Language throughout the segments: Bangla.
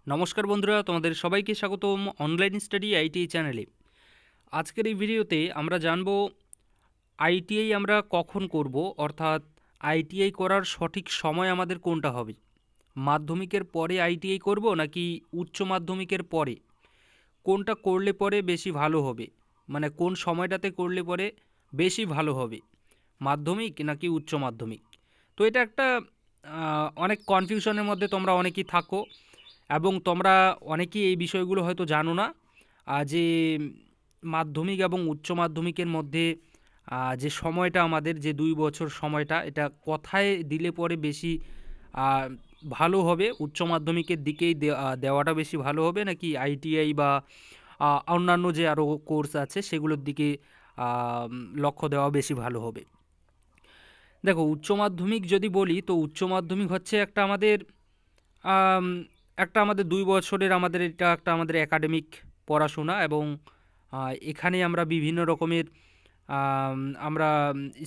নমস্কার বন্ধুরা, তোমাদের সবাইকে স্বাগতম অনলাইন স্টাডি আইটিআই চ্যানেলে। আজকের এই ভিডিওতে আমরা জানব আইটিআই আমরা কখন করব, অর্থাৎ আইটিআই করার সঠিক সময় আমাদের কোনটা হবে। মাধ্যমিকের পরে আইটিআই করব নাকি উচ্চ মাধ্যমিকের পরে, কোনটা করলে পরে বেশি ভালো হবে, মানে কোন সময়টাতে করলে পরে বেশি ভালো হবে, মাধ্যমিক নাকি উচ্চ মাধ্যমিক। তো এটা একটা অনেক কনফিউশনের মধ্যে তোমরা অনেকেই থাকো এবং তোমরা অনেকেই এই বিষয়গুলো হয়তো জানো না, যে মাধ্যমিক এবং উচ্চ মাধ্যমিকের মধ্যে যে সময়টা আমাদের যে 2 বছর সময়টা, এটা কোথায় দিলে পরে বেশি আহ, ভালো হবে, উচ্চ মাধ্যমিকের দিকেই দেওয়াটা বেশি ভালো হবে নাকি আইটিআই বা অন্যান্য যে আরও কোর্স আছে সেগুলোর দিকে লক্ষ্য দেওয়া বেশি ভালো হবে। দেখো, উচ্চ মাধ্যমিক যদি বলি তো উচ্চ মাধ্যমিক হচ্ছে আম, একটা আমাদের 2 বছরের এটা একটা আমাদের একাডেমিক পড়াশোনা, এবং এখানে আমরা বিভিন্ন রকমের আমরা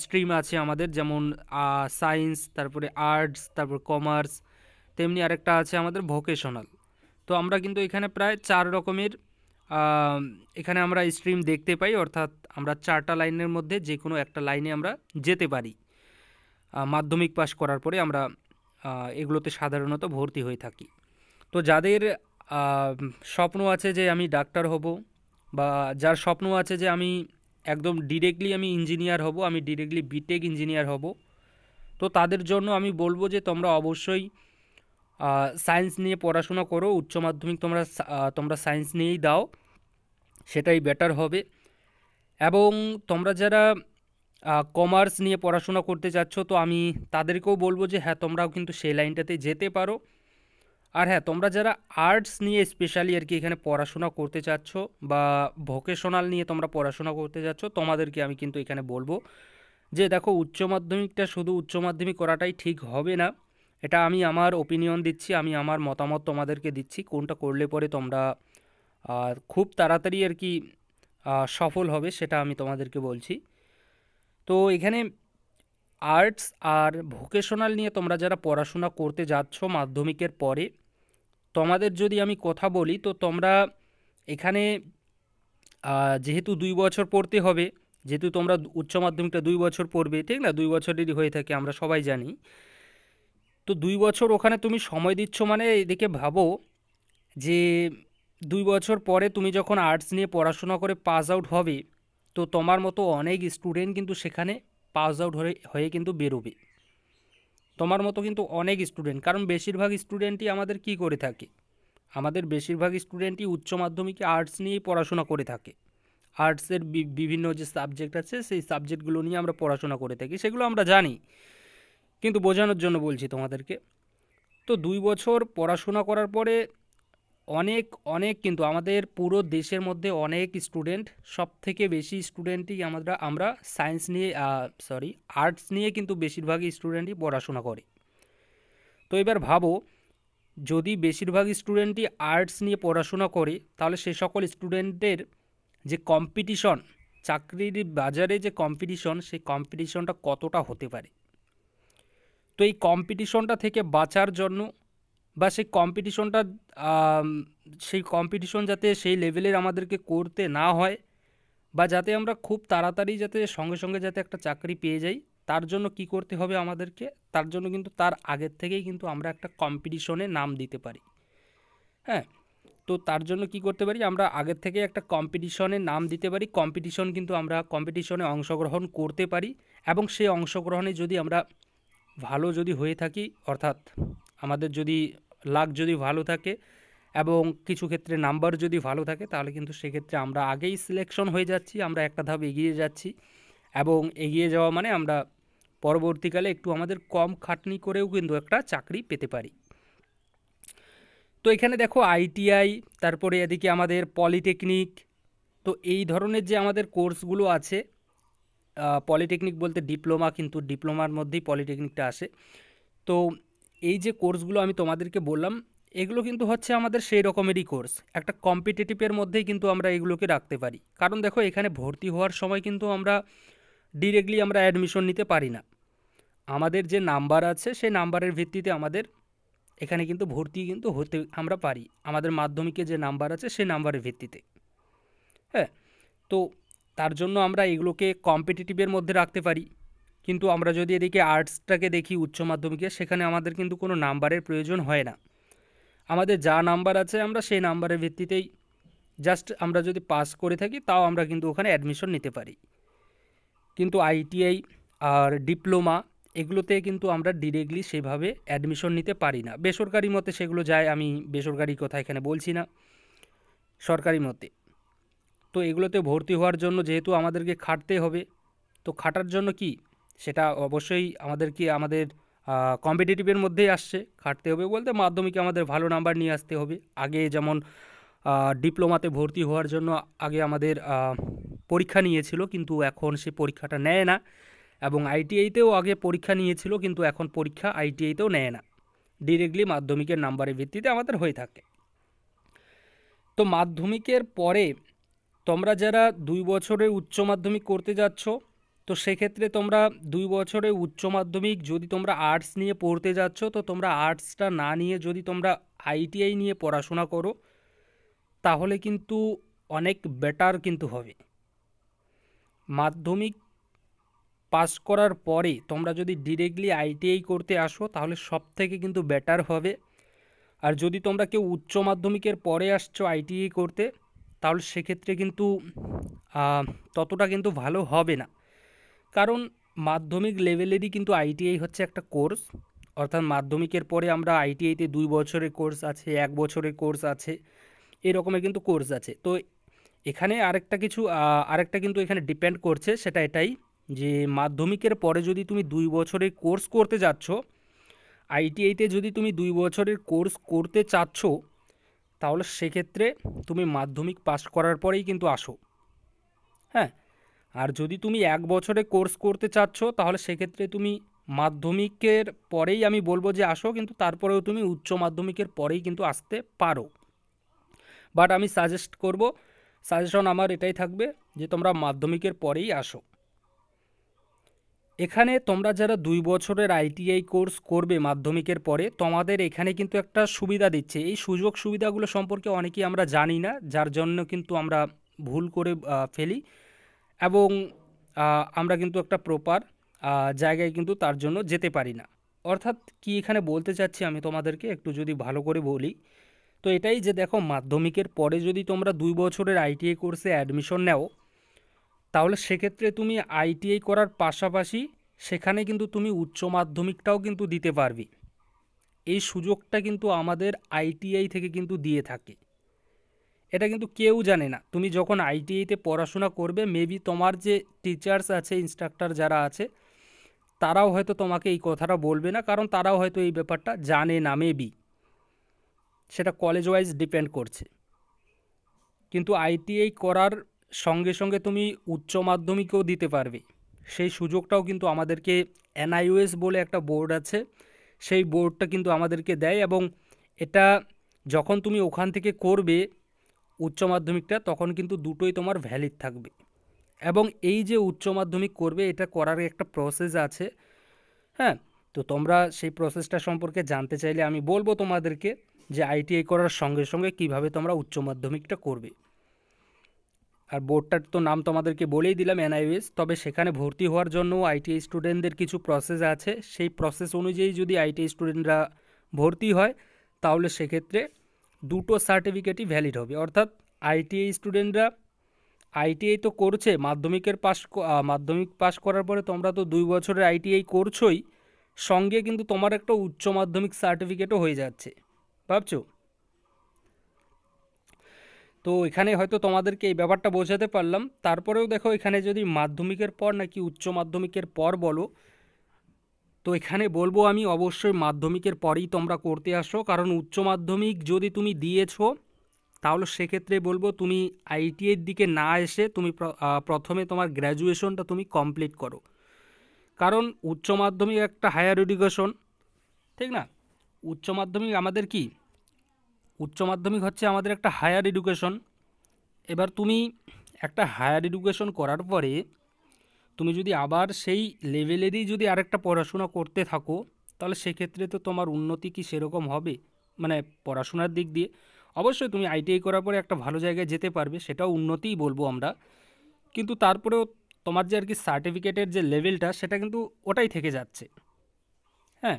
স্ট্রিম আছে আমাদের, যেমন সায়েন্স, তারপরে আর্টস, তারপর কমার্স, তেমনি আরেকটা আছে আমাদের ভোকেশনাল। তো আমরা কিন্তু এখানে প্রায় 4 রকমের এখানে আমরা স্ট্রিম দেখতে পাই, অর্থাৎ আমরা 4টা লাইনের মধ্যে যে কোনো একটা লাইনে আমরা যেতে পারি। মাধ্যমিক পাশ করার পরে আমরা এগুলোতে সাধারণত ভর্তি হয়ে থাকি। তো যাদের স্বপ্ন আছে যে আমি ডাক্তার হব, বা যার স্বপ্ন আছে যে আমি একদম ডিরেক্টলি আমি ইঞ্জিনিয়ার হব, আমি ডিরেক্টলি বিটেক ইঞ্জিনিয়ার হব, তো তাদের জন্য আমি বলবো যে তোমরা অবশ্যই সায়েন্স নিয়ে পড়াশোনা করো। উচ্চ মাধ্যমিক তোমরা সায়েন্স নিয়েই দাও, সেটাই বেটার হবে। এবং তোমরা যারা কমার্স নিয়ে পড়াশোনা করতে চাচ্ছ, তো আমি তাদেরকেও বলবো যে হ্যাঁ, তোমরাও কিন্তু সেই লাইনটাতে যেতে পারো। আর হ্যাঁ, তোমরা যারা আর্টস নিয়ে স্পেশালি আর কি এখানে পড়াশোনা করতে চাচ্ছ, বা ভোকেশনাল নিয়ে তোমরা পড়াশোনা করতে চাচ্ছ, তোমাদেরকে আমি কিন্তু এখানে বলবো যে দেখো, উচ্চ মাধ্যমিকটা শুধু উচ্চ মাধ্যমিক করাটাই ঠিক হবে না। এটা আমি আমার ওপিনিয়ন দিচ্ছি, আমি আমার মতামত তোমাদেরকে দিচ্ছি কোনটা করলে পরে তোমরা খুব তাড়াতাড়ি আর কি সফল হবে, সেটা আমি তোমাদেরকে বলছি। তো এখানে আর্টস আর ভোকেশনাল নিয়ে তোমরা যারা পড়াশোনা করতে যাচ্ছ মাধ্যমিকের পরে, তোমাদের যদি আমি কথা বলি তো তোমরা এখানে যেহেতু 2 বছর পড়তে হবে, যেহেতু তোমরা উচ্চ মাধ্যমিকটা 2 বছর পড়বে, ঠিক না, 2 বছরেরই হয়ে থাকে আমরা সবাই জানি। তো 2 বছর ওখানে তুমি সময় দিচ্ছ, মানে এদিকে ভাবো যে 2 বছর পরে তুমি যখন আর্টস নিয়ে পড়াশোনা করে পাস আউট হবে, তো তোমার মতো অনেক স্টুডেন্ট কিন্তু সেখানে পাস আউট হয়ে হয়ে কিন্তু বেরোবে। তোমার মতো কিন্তু অনেক স্টুডেন্ট, কারণ বেশিরভাগ স্টুডেন্টই আমাদের কি করে থাকে, আমাদের বেশিরভাগ স্টুডেন্টই উচ্চ মাধ্যমিকে আর্টস নিয়েই পড়াশোনা করে থাকে। আর্টসের বিভিন্ন যে সাবজেক্ট আছে সেই সাবজেক্টগুলো নিয়ে আমরা পড়াশোনা করে থাকি, সেগুলো আমরা জানি, কিন্তু বোঝানোর জন্য বলছি তোমাদেরকে। তো 2 বছর পড়াশোনা করার পরে অনেক অনেক কিন্তু আমাদের পুরো দেশের মধ্যে অনেক স্টুডেন্ট, সব থেকে বেশি স্টুডেন্টই আমরা সায়েন্স নিয়ে আর্টস নিয়ে কিন্তু বেশিরভাগই স্টুডেন্টই পড়াশোনা করে। তো এবার ভাবো, যদি বেশিরভাগ স্টুডেন্টই আর্টস নিয়ে পড়াশোনা করে, তাহলে সে সকল স্টুডেন্টদের যে কম্পিটিশন, চাকরির বাজারে যে কম্পিটিশন, সেই কম্পিটিশনটা কতটা হতে পারে। তো এই কম্পিটিশনটা থেকে বাঁচার জন্য, বা সেই কম্পিটিশন যাতে সেই লেভেলের আমাদেরকে করতে না হয়, বা যাতে আমরা খুব তাড়াতাড়ি যাতে সঙ্গে সঙ্গে যাতে একটা চাকরি পেয়ে যাই, তার জন্য কি করতে হবে আমাদেরকে, তার জন্য কিন্তু তার আগের থেকেই কিন্তু আমরা একটা কম্পিটিশনে নাম দিতে পারি। হ্যাঁ, তো তার জন্য কি করতে পারি, আমরা আগের থেকে একটা কম্পিটিশনে নাম দিতে পারি, আমরা কম্পিটিশনে অংশগ্রহণ করতে পারি। এবং সেই অংশগ্রহণে যদি আমরা ভালো যদি হয়ে থাকি, অর্থাৎ আমাদের যদি লাক যদি ভালো থাকে এবং কিছু ক্ষেত্রে নাম্বার যদি ভালো থাকে, তাহলে কিন্তু সেক্ষেত্রে আমরা আগেই সিলেকশন হয়ে যাচ্ছি, আমরা একটা ধাপ এগিয়ে যাচ্ছি। এবং এগিয়ে যাওয়া মানে আমরা পরবর্তীকালে একটু আমাদের কম খাটনি করেও কিন্তু একটা চাকরি পেতে পারি। তো এখানে দেখো আইটিআই, তারপরে এদিকে আমাদের পলিটেকনিক, তো এই ধরনের যে আমাদের কোর্সগুলো আছে, পলিটেকনিক বলতে ডিপ্লোমা, কিন্তু ডিপ্লোমার মধ্যেই পলিটেকনিকটা আসে। তো এই যে কোর্সগুলো আমি তোমাদেরকে বললাম, এগুলো কিন্তু হচ্ছে আমাদের সেই রকমেরই কোর্স, একটা কম্পিটিটিভের মধ্যেই কিন্তু আমরা এগুলোকে রাখতে পারি। কারণ দেখো, এখানে ভর্তি হওয়ার সময় কিন্তু আমরা ডিরেক্টলি অ্যাডমিশন নিতে পারি না, আমাদের যে নাম্বার আছে সেই নাম্বারের ভিত্তিতে আমাদের এখানে কিন্তু ভর্তি কিন্তু হতে আমরা পারি আমাদের মাধ্যমিকে যে নাম্বার আছে সেই নাম্বারের ভিত্তিতে। হ্যাঁ, তো তার জন্য আমরা এগুলোকে কম্পিটিটিভের মধ্যে রাখতে পারি। কিন্তু আমরা যদি এদিকে আর্টসটাকে দেখি উচ্চ মাধ্যমিকে, সেখানে আমাদের কিন্তু কোনো নাম্বারের প্রয়োজন হয় না। আমাদের যা নাম্বার আছে আমরা সেই নাম্বারের ভিত্তিতেই জাস্ট আমরা যদি পাস করে থাকি তাও আমরা কিন্তু ওখানে অ্যাডমিশন নিতে পারি। কিন্তু আইটিআই আর ডিপ্লোমা এগুলোতে কিন্তু আমরা ডিরেক্টলি সেভাবে অ্যাডমিশন নিতে পারি না। বেসরকারি মতে সেগুলো যায়, আমি বেসরকারি কথা এখানে বলছি না, সরকারি মতে। তো এগুলোতে ভর্তি হওয়ার জন্য যেহেতু আমাদেরকে খাটতে হবে, তো খাটার জন্য কি সেটা অবশ্যই আমাদের কম্পিটিটিভের মধ্যেই আসছে। খাটতে হবে বলতে মাধ্যমিকে আমাদের ভালো নাম্বার নিয়ে আসতে হবে। আগে যেমন ডিপ্লোমাতে ভর্তি হওয়ার জন্য আগে আমাদের পরীক্ষা নিয়েছিল, কিন্তু এখন সে পরীক্ষাটা নেয় না। এবং আইটিআইতেও আগে পরীক্ষা নিয়েছিল, কিন্তু এখন পরীক্ষা আইটিআইতেও নেয় না, ডিরেক্টলি মাধ্যমিকের নাম্বারের ভিত্তিতে আমাদের হয়ে থাকে। তো মাধ্যমিকের পরে তোমরা যারা 2 বছরের উচ্চ মাধ্যমিক করতে যাচ্ছ, তো সেক্ষেত্রে তোমরা 2 বছরের উচ্চ মাধ্যমিক যদি তোমরা আর্টস নিয়ে পড়তে যাচ্ছ, তো তোমরা আর্টসটা না নিয়ে যদি তোমরা আইটিআই নিয়ে পড়াশোনা করো তাহলে কিন্তু অনেক বেটার কিন্তু হবে। মাধ্যমিক পাস করার পরে তোমরা যদি ডিরেক্টলি আইটিআই করতে আসো তাহলে সব থেকে কিন্তু বেটার হবে। আর যদি তোমরা কেউ উচ্চ মাধ্যমিকের পরে আসছো আইটিআই করতে, তাহলে সেক্ষেত্রে কিন্তু ততটা কিন্তু ভালো হবে না। কারণ মাধ্যমিক লেভেলেরই কিন্তু আইটিআই হচ্ছে একটা কোর্স, অর্থাৎ মাধ্যমিকের পরে আমরা আইটিআইতে 2 বছরের কোর্স আছে, 1 বছরের কোর্স আছে, এরকমের কিন্তু কোর্স আছে। তো এখানে আরেকটা কিন্তু এখানে ডিপেন্ড করছে, সেটা এটাই যে মাধ্যমিকের পরে যদি তুমি 2 বছরের কোর্স করতে যাচ্ছ, আইটিআইতে যদি তুমি 2 বছরের কোর্স করতে চাচ্ছ, তাহলে সেক্ষেত্রে তুমি মাধ্যমিক পাস করার পরেই কিন্তু আসো। হ্যাঁ, আর যদি তুমি 1 বছরে কোর্স করতে চাচ্ছ তাহলে সেক্ষেত্রে তুমি মাধ্যমিকের পরেই আমি বলবো যে আসো, কিন্তু তারপরেও তুমি উচ্চ মাধ্যমিকের পরেই কিন্তু আসতে পারো। বাট আমি সাজেশন আমার এটাই থাকবে যে তোমরা মাধ্যমিকের পরেই আসো। এখানে তোমরা যারা 2 বছরের আইটিআই কোর্স করবে মাধ্যমিকের পরে, তোমাদের এখানে কিন্তু একটা সুবিধা দিচ্ছে। এই সুযোগ সুবিধাগুলো সম্পর্কে অনেকেই আমরা জানি না, যার জন্য কিন্তু আমরা ভুল করে ফেলি এবং আমরা কিন্তু একটা প্রপার জায়গায় কিন্তু তার জন্য যেতে পারি না। অর্থাৎ কি এখানে বলতে চাচ্ছি আমি তোমাদেরকে একটু যদি ভালো করে বলি, তো এটাই যে দেখো মাধ্যমিকের পরে যদি তোমরা 2 বছরের আইটিআই কোর্সে অ্যাডমিশন নাও, তাহলে সেক্ষেত্রে তুমি আইটিআই করার পাশাপাশি সেখানে কিন্তু তুমি উচ্চ মাধ্যমিকটাও কিন্তু দিতে পারবে। এই সুযোগটা কিন্তু আমাদের আইটিআই থেকে কিন্তু দিয়ে থাকে। এটা কিন্তু কেউ জানে না। তুমি যখন আইটিআইতে পড়াশোনা করবে, মেবি তোমার যে টিচার্স আছে, ইনস্ট্রাক্টর যারা আছে, তারাও হয়তো তোমাকে এই কথাটা বলবে না, কারণ তারাও হয়তো এই ব্যাপারটা জানে না, মেবি সেটা কলেজ ওয়াইজ ডিপেন্ড করছে। কিন্তু আইটিআই করার সঙ্গে সঙ্গে তুমি উচ্চ মাধ্যমিকও দিতে পারবে। সেই সুযোগটাও কিন্তু আমাদেরকে এনআইওএস বলে একটা বোর্ড আছে, সেই বোর্ডটা কিন্তু আমাদেরকে দেয়। এবং এটা যখন তুমি ওখান থেকে করবে উচ্চ মাধ্যমিকটা, তখন কিন্তু দুটোই তোমার ভ্যালিড থাকবে। এবং এই যে উচ্চ মাধ্যমিক করবে, এটা করার একটা প্রসেস আছে। হ্যাঁ, তো তোমরা সেই প্রসেসটা সম্পর্কে জানতে চাইলে আমি বলবো তোমাদেরকে যে আইটিআই করার সঙ্গে সঙ্গে কিভাবে তোমরা উচ্চ মাধ্যমিকটা করবে। আর বোর্ডটার তো নাম তোমাদেরকে বলেই দিলাম, এনআইওএস। তবে সেখানে ভর্তি হওয়ার জন্য আইটিআই স্টুডেন্টদের কিছু প্রসেস আছে, সেই প্রসেস অনুযায়ী যদি আইটিআই স্টুডেন্টরা ভর্তি হয় তাহলে সেক্ষেত্রে দুটো সার্টিফিকেটই ভ্যালিড হবে। অর্থাৎ আইটিআই স্টুডেন্টরা আইটিআই তো করছে, মাধ্যমিক পাস করার পরে তোমরা তো 2 বছরের আইটিআই করছোই, সঙ্গে কিন্তু তোমার একটা উচ্চ মাধ্যমিক সার্টিফিকেটও হয়ে যাচ্ছে। ভাবছো? তো এখানে হয়তো তোমাদেরকে এই ব্যাপারটা বোঝাতে পারলাম। তারপরেও দেখো, এখানে যদি মাধ্যমিকের পর নাকি উচ্চ মাধ্যমিকের পর বলো, তো এখানে বলবো আমি অবশ্যই মাধ্যমিকের পরেই তোমরা করতে আসো। কারণ উচ্চ মাধ্যমিক যদি তুমি দিয়েছো, তাহলে সেক্ষেত্রে বলবো তুমি আইটিআইয়ের দিকে না এসে তুমি প্রথমে তোমার গ্র্যাজুয়েশনটা তুমি কমপ্লিট করো। কারণ উচ্চ মাধ্যমিক একটা হায়ার এডুকেশন, ঠিক না? উচ্চ মাধ্যমিক আমাদের কি? উচ্চ মাধ্যমিক হচ্ছে আমাদের একটা হায়ার এডুকেশন। এবার তুমি একটা হায়ার এডুকেশন করার পরে তুমি যদি আবার সেই লেভেলেরই যদি আরেকটা পড়াশোনা করতে থাকো, তাহলে সেক্ষেত্রে তো তোমার উন্নতি কি সেরকম হবে, মানে পড়াশোনার দিক দিয়ে? অবশ্যই তুমি আইটিআই করার পরে একটা ভালো জায়গায় যেতে পারবে, সেটাও উন্নতিই বলবো আমরা। কিন্তু তারপরেও তোমার যে আর কি সার্টিফিকেটের যে লেভেলটা সেটা কিন্তু ওটাই থেকে যাচ্ছে। হ্যাঁ,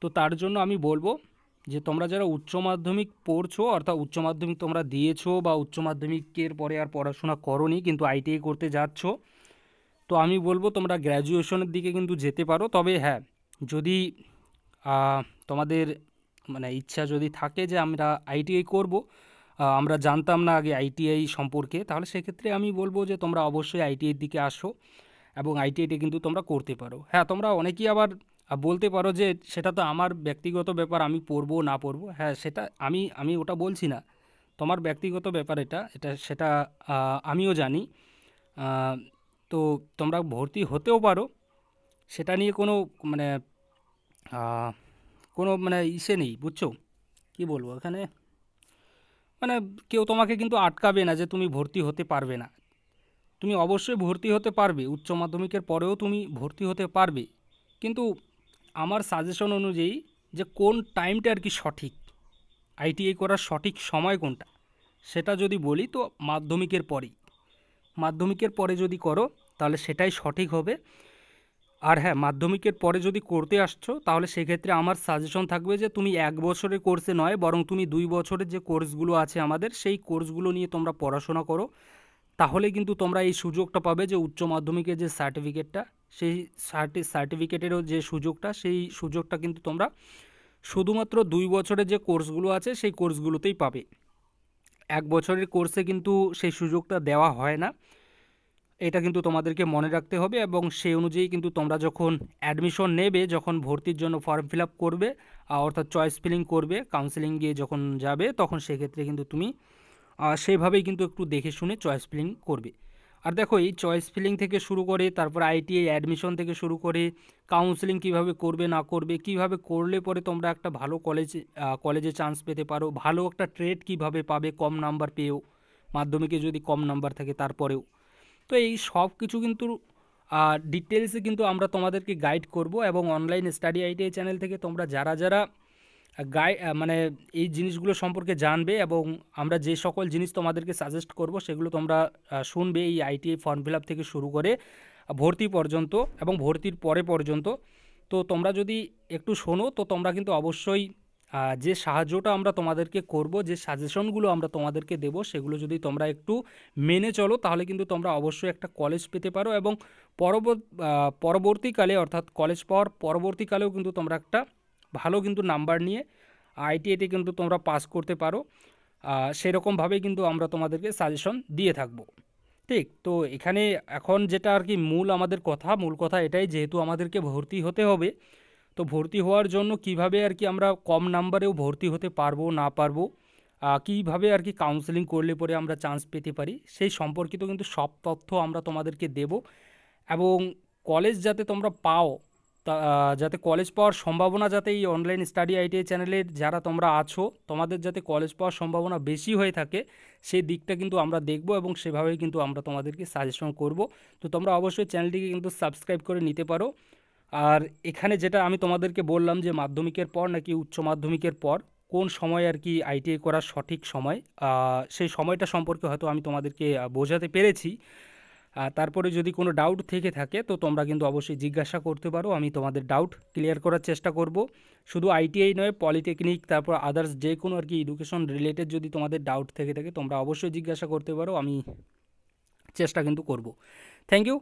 তো তার জন্য আমি বলবো যে তোমরা যারা উচ্চ মাধ্যমিক পড়ছো, অর্থাৎ উচ্চ মাধ্যমিক তোমরা দিয়েছো বা উচ্চ মাধ্যমিকের পরে আর পড়াশোনা করোনি কিন্তু আইটিআই করতে যাচ্ছ, তো আমি বলবো তোমরা গ্র্যাজুয়েশনের দিকে কিন্তু যেতে পারো। তবে হ্যাঁ, যদি তোমাদের মানে ইচ্ছা যদি থাকে যে আমরা আইটিআই করব, আমরা জানতাম না আগে আইটিআই সম্পর্কে, তাহলে সেক্ষেত্রে আমি বলবো যে তোমরা অবশ্যই আইটিআইয়ের দিকে আসো এবং আইটিআইটা কিন্তু তোমরা করতে পারো। হ্যাঁ, তোমরা অনেকেই আবার বলতে পারো যে সেটা তো আমার ব্যক্তিগত ব্যাপার, আমি পড়বো না পড়বো। হ্যাঁ, সেটা আমি আমি ওটা বলছি না, তোমার ব্যক্তিগত ব্যাপার এটা এটা সেটা আমিও জানি। আহ, তো তোমরা ভর্তি হতেও পারো, সেটা নিয়ে কোনো মানে আহ, কোনো মানে ইসে নেই, বুঝছো? কি বলবো এখানে, মানে কেউ তোমাকে কিন্তু আটকাবে না যে তুমি ভর্তি হতে পারবে না। তুমি অবশ্যই ভর্তি হতে পারবে, উচ্চ মাধ্যমিকের পরেও তুমি ভর্তি হতে পারবে। কিন্তু আমার সাজেশন অনুযায়ী যে কোন টাইমটা আর কি সঠিক, আইটিআই করার সঠিক সময় কোনটা, সেটা যদি বলি তো মাধ্যমিকের পরেই। মাধ্যমিকের পরে যদি করো তাহলে সেটাই সঠিক হবে। আর হ্যাঁ, মাধ্যমিকের পরে যদি করতে আসছো তাহলে সেক্ষেত্রে আমার সাজেশন থাকবে যে তুমি 1 বছরের কোর্সে নয়, বরং তুমি 2 বছরের যে কোর্সগুলো আছে আমাদের, সেই কোর্সগুলো নিয়ে তোমরা পড়াশোনা করো। তাহলে কিন্তু তোমরা এই সুযোগটা পাবে যে উচ্চ মাধ্যমিকের যে সার্টিফিকেটটা, সেই সার্টিফিকেটেরও যে সুযোগটা, সেই সুযোগটা কিন্তু তোমরা শুধুমাত্র 2 বছরের যে কোর্সগুলো আছে সেই কোর্সগুলোতেই পাবে। 1 বছরের কোর্সে কিন্তু সেই সুযোগটা দেওয়া হয় না, এটা কিন্তু তোমাদেরকে মনে রাখতে হবে। এবং সেই অনুযায়ী কিন্তু তোমরা যখন অ্যাডমিশন নেবে, যখন ভর্তির জন্য ফর্ম ফিল আপ করবে, অর্থাৎ চয়েস ফিলিং করবে, কাউন্সেলিং গিয়ে যখন যাবে, তখন সেক্ষেত্রে কিন্তু তুমি সেইভাবেই কিন্তু একটু দেখে শুনে চয়েস ফিলিং করবে। আর দেখো, এই চয়েস ফিলিং থেকে শুরু করে তারপর আইটিআই অ্যাডমিশন থেকে শুরু করে কাউন্সেলিং কিভাবে করবে না করবে, কিভাবে করলে পরে তোমরা একটা ভালো কলেজে চান্স পেতে পারো, ভালো একটা ট্রেড কিভাবে পাবে কম নাম্বার পেয়েও, মাধ্যমিকে যদি কম নাম্বার থাকে তারপরেও, তো এই সব কিছু কিন্তু ডিটেলসে কিন্তু আমরা তোমাদেরকে গাইড করব। এবং অনলাইন স্টাডি আইটিআই চ্যানেল থেকে তোমরা যারা যারা মানে এই জিনিসগুলো সম্পর্কে জানবে এবং আমরা যে সকল জিনিস তোমাদেরকে সাজেস্ট করব সেগুলো তোমরা শুনবে এই আইটিআই ফর্ম ফিল আপ থেকে শুরু করে ভর্তি পর্যন্ত এবং ভর্তির পরে পর্যন্ত। তো তোমরা যদি একটু শোনো তো তোমরা কিন্তু অবশ্যই যে সাহায্যটা আমরা তোমাদেরকে করব, যে সাজেশনগুলো আমরা তোমাদেরকে দেব, সেগুলো যদি তোমরা একটু মেনে চলো তাহলে কিন্তু তোমরা অবশ্যই একটা কলেজ পেতে পারো। এবং পরবর্তীকালে, অর্থাৎ কলেজ পাওয়ার পরবর্তীকালেও কিন্তু তোমরা একটা ভালো কিন্তু নাম্বার নিয়ে আইটিআইতে কিন্তু তোমরা পাস করতে পারো। সেরকমভাবেই কিন্তু আমরা তোমাদেরকে সাজেশন দিয়ে থাকবো। ঠিক, তো এখানে এখন যেটা আর কি মূল কথা এটাই, যেহেতু আমাদেরকে ভর্তি হতে হবে, তো ভর্তি হওয়ার জন্য কিভাবে আর কি আমরা কম নাম্বারেও ভর্তি হতে পারবো না পারবো, কীভাবে আর কি কাউন্সেলিং করলে পরে আমরা চান্স পেতে পারি, সেই সম্পর্কিত কিন্তু সব তথ্য আমরা তোমাদেরকে দেব। এবং কলেজ যাতে তোমরা পাও, যাতে কলেজ পাওয়ার সম্ভাবনা, যাতে এই অনলাইন স্টাডি আইটিআই চ্যানেলের যারা তোমরা আছো তোমাদের যাতে কলেজ পাওয়ার সম্ভাবনা বেশি হয়ে থাকে, সেই দিকটা কিন্তু আমরা দেখব এবং সেভাবেই কিন্তু আমরা তোমাদেরকে সাজেশন করব। তো তোমরা অবশ্যই চ্যানেলটিকে কিন্তু সাবস্ক্রাইব করে নিতে পারো। আর এখানে যেটা আমি তোমাদেরকে বললাম যে মাধ্যমিকের পর নাকি উচ্চ মাধ্যমিকের পর কোন সময় আর কি আইটিআই করার সঠিক সময়, সেই সময়টা সম্পর্কে হয়তো আমি তোমাদেরকে বোঝাতে পেরেছি। তারপরে যদি কোনো ডাউট থেকে থাকে তো তোমরা কিন্তু অবশ্যই জিজ্ঞাসা করতে পারো, আমি তোমাদের ডাউট ক্লিয়ার করার চেষ্টা করব। শুধু আইটিআই নয়, পলিটেকনিক, তারপর আদার্স যে কোনো আর কি এডুকেশন রিলেটেড যদি তোমাদের ডাউট থেকে থাকে তোমরা অবশ্যই জিজ্ঞাসা করতে পারো, আমি চেষ্টা কিন্তু করব। Thank you.